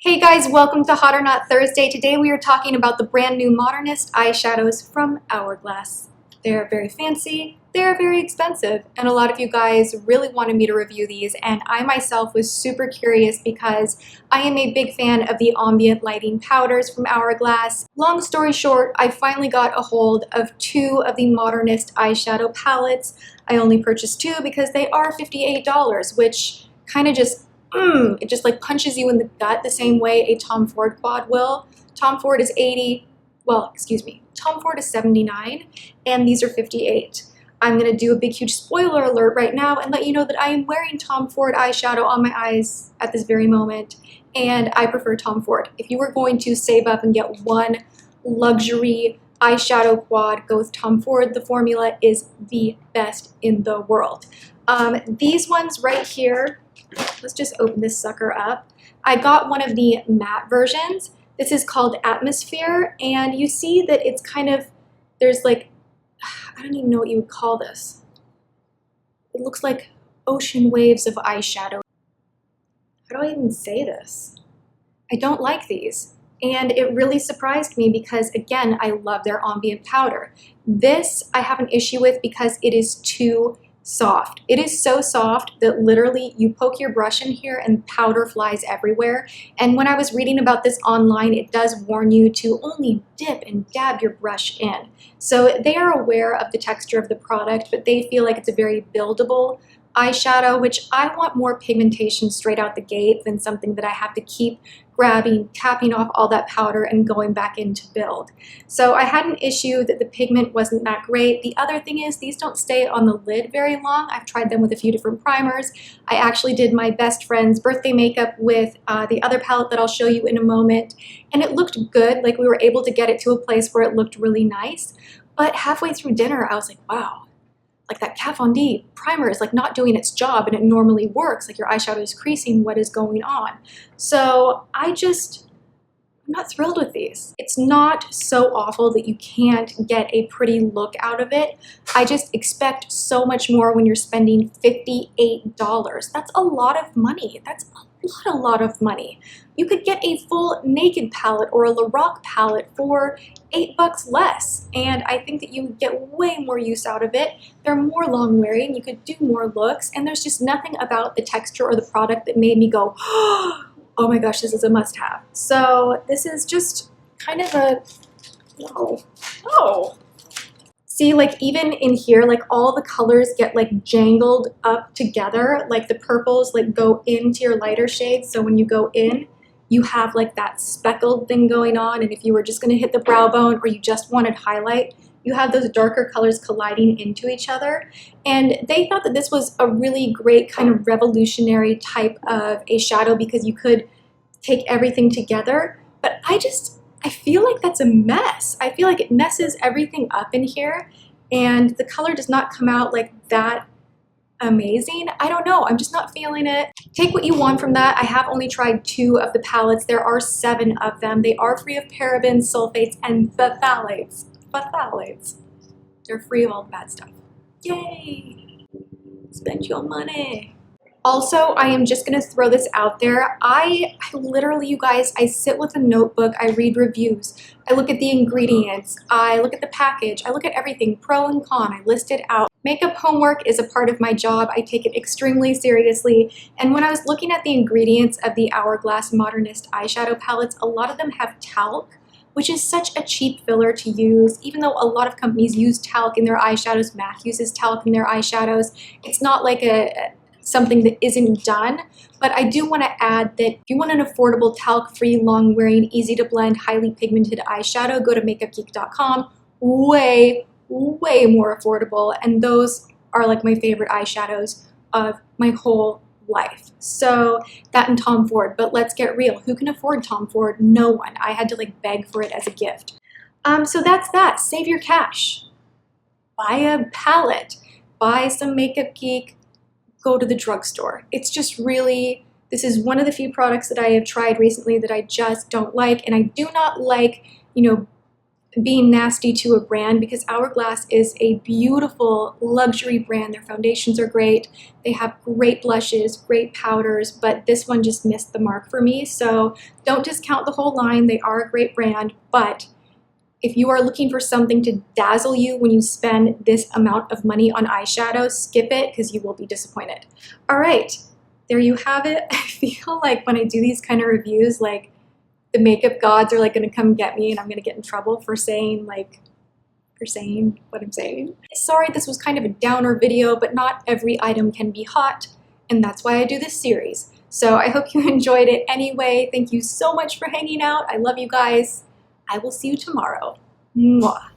Hey guys, welcome to Hot or Not Thursday. Today we are talking about the brand new Modernist eyeshadows from Hourglass. They're very fancy, they're very expensive, and a lot of you guys really wanted me to review these, and I myself was super curious because I am a big fan of the ambient lighting powders from Hourglass. Long story short, I finally got a hold of two of the Modernist eyeshadow palettes. I only purchased two because they are $58, which kind of just it just like punches you in the gut the same way a Tom Ford quad will. Tom Ford is 80, well, excuse me, Tom Ford is 79, and these are 58. I'm gonna do a big huge spoiler alert right now and let you know that I am wearing Tom Ford eyeshadow on my eyes at this very moment, and I prefer Tom Ford. If you were going to save up and get one luxury eyeshadow quad, go with Tom Ford. The formula is the best in the world. These ones right here, let's just open this sucker up. I got one of the matte versions. This is called Atmosphere, and you see that it's kind of, there's like, I don't even know what you would call this. It looks like ocean waves of eyeshadow. How do I even say this? I don't like these. And it really surprised me because, again, I love their ambient powder. This I have an issue with because it is too soft. It is so soft that literally you poke your brush in here and powder flies everywhere. And when I was reading about this online, it does warn you to only dip and dab your brush in. So they are aware of the texture of the product, but they feel like it's a very buildable eyeshadow, which I want more pigmentation straight out the gate than something that I have to keep grabbing, tapping off all that powder and going back in to build. So I had an issue that the pigment wasn't that great. The other thing is these don't stay on the lid very long. I've tried them with a few different primers. I actually did my best friend's birthday makeup with the other palette that I'll show you in a moment, and it looked good. Like we were able to get it to a place where it looked really nice. But halfway through dinner, I was like, wow, like that Kat Von D primer is like not doing its job, and it normally works. Like your eyeshadow is creasing, what is going on? So I'm not thrilled with these. It's not so awful that you can't get a pretty look out of it. I just expect so much more when you're spending $58. That's a lot of money. That's a lot of money. You could get a full naked palette or a Lorac palette for $8 less, and I think that you would get way more use out of it. They're more long wearing, you could do more looks, and there's just nothing about the texture or the product that made me go, oh my gosh, this is a must-have. So this is just kind of a, no. See, like even in here, like all the colors get like jangled up together, like the purples like go into your lighter shades. So when you go in, you have like that speckled thing going on. And if you were just gonna hit the brow bone or you just wanted highlight, you have those darker colors colliding into each other. And they thought that this was a really great kind of revolutionary type of a shadow because you could take everything together. But I feel like that's a mess. I feel like it messes everything up in here, and the color does not come out like that amazing. I don't know, I'm just not feeling it. Take what you want from that. I have only tried 2 of the palettes. There are 7 of them. They are free of parabens, sulfates, and phthalates. They're free of all the bad stuff. Yay! Spend your money. Also, I am just gonna throw this out there. I literally, you guys, I sit with a notebook, I read reviews, I look at the ingredients, I look at the package, I look at everything, pro and con, I list it out. Makeup homework is a part of my job. I take it extremely seriously. And when I was looking at the ingredients of the Hourglass Modernist eyeshadow palettes, a lot of them have talc, which is such a cheap filler to use. Even though a lot of companies use talc in their eyeshadows, MAC uses talc in their eyeshadows, it's not like something that isn't done. But I do want to add that if you want an affordable, talc-free, long-wearing, easy-to-blend, highly pigmented eyeshadow, go to makeupgeek.com. Way more affordable, and those are like my favorite eyeshadows of my whole life. So that and Tom Ford, but let's get real. Who can afford Tom Ford? No one. I had to like beg for it as a gift. So that's that. Save your cash. Buy a palette. Buy some Makeup Geek. Go to the drugstore. It's just really, this is one of the few products that I have tried recently that I just don't like, and I do not like, you know, being nasty to a brand, because Hourglass is a beautiful luxury brand. Their foundations are great. They have great blushes, great powders, but this one just missed the mark for me. So don't discount the whole line. They are a great brand, but if you are looking for something to dazzle you when you spend this amount of money on eyeshadow, skip it because you will be disappointed. All right, there you have it. I feel like when I do these kind of reviews, like the makeup gods are like gonna come get me and I'm gonna get in trouble for saying what I'm saying. Sorry, this was kind of a downer video, but not every item can be hot, and that's why I do this series. So I hope you enjoyed it anyway. Thank you so much for hanging out. I love you guys. I will see you tomorrow. Mwah.